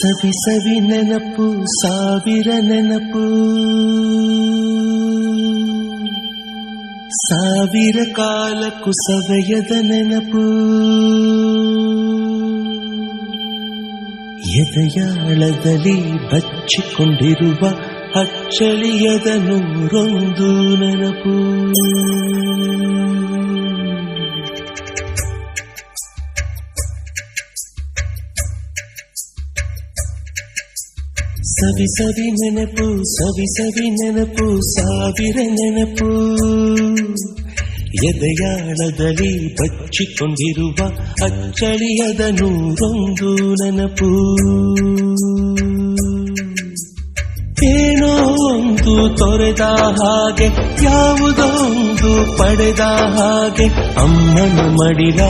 ಸವಿ ಸವಿ ನೆನಪು ಸಾವಿರ ನೆನಪು ಸಾವಿರ ಕಾಲಕ್ಕೂ ಸವೆಯದ ನೆನಪು ಎದೆಯಾಳದಲ್ಲಿ ಬಚ್ಚಿಕೊಂಡಿರುವ ಅಚ್ಚಳಿಯದ ನೂರೊಂದು ನೆನಪು ಸವಿ ಸವಿ ನೆನಪು ಸವಿ ಸವಿ ನೆನಪು ಸಾವಿರ ನೆನಪು ಎದೆಯಾಳದಲ್ಲಿ ಬಚ್ಚಿಕೊಂಡಿರುವ ಅಚ್ಚಳಿಯದ ನೂರೊಂದು ನೆನಪು ಏನೋ ಒಂದು ತೊರೆದ ಹಾಗೆ ಯಾವುದೋ ಒಂದು ಪಡೆದ ಹಾಗೆ ಅಮ್ಮನ ಮಡಿಲ